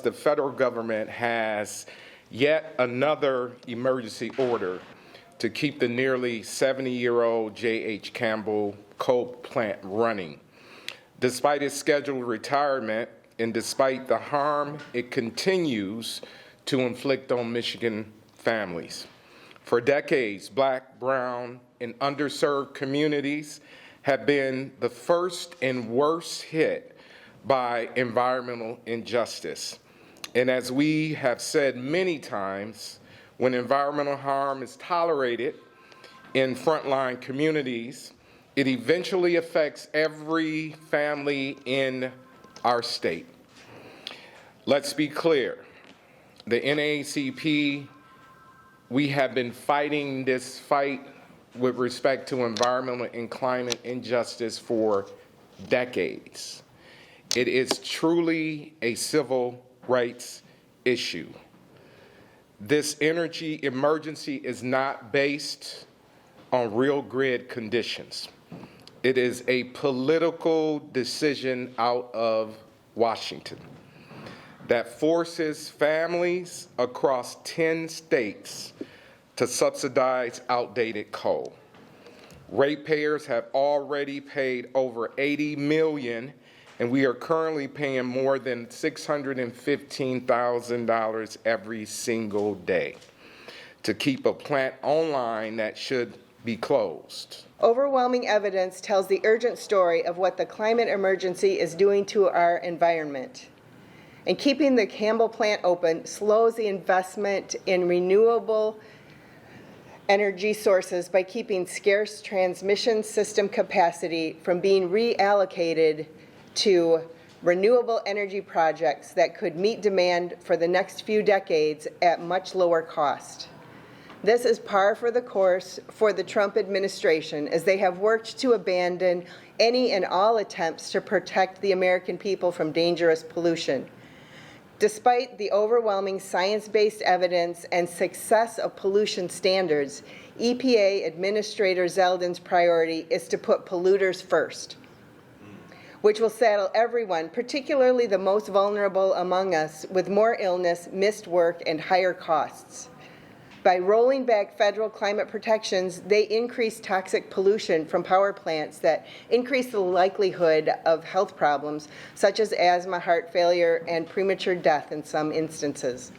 the federal government has yet another emergency order to keep the nearly 70-year-old J.H. Campbell coal plant running. Despite its scheduled retirement and despite the harm it continues to inflict on Michigan families. For decades, Black, brown, and underserved communities have been the first and worst hit by environmental injustice. And as we have said many times, when environmental harm is tolerated in frontline communities, it eventually affects every family in our state. Let's be clear, the NAACP, we have been fighting this fight with respect to environmental and climate injustice for decades. It is truly a civil rights issue. This energy emergency is not based on real grid conditions. It is a political decision out of Washington that forces families across 10 states to subsidize outdated coal. Ratepayers have already paid over $80 million, and we are currently paying more than $615,000 every single day to keep a plant online that should be closed. Overwhelming evidence tells the urgent story of what the climate emergency is doing to our environment. And keeping the Campbell plant open slows the investment in renewable energy sources by keeping scarce transmission system capacity from being reallocated to renewable energy projects that could meet demand for the next few decades at much lower cost. This is par for the course for the Trump administration, as they have worked to abandon any and all attempts to protect the American people from dangerous pollution. Despite the overwhelming science-based evidence and success of pollution standards, EPA Administrator Zeldin's priority is to put polluters first, which will saddle everyone, particularly the most vulnerable among us, with more illness, missed work, and higher costs. By rolling back federal climate protections, they increase toxic pollution from power plants that increase the likelihood of health problems such as asthma, heart failure, and premature death in some instances.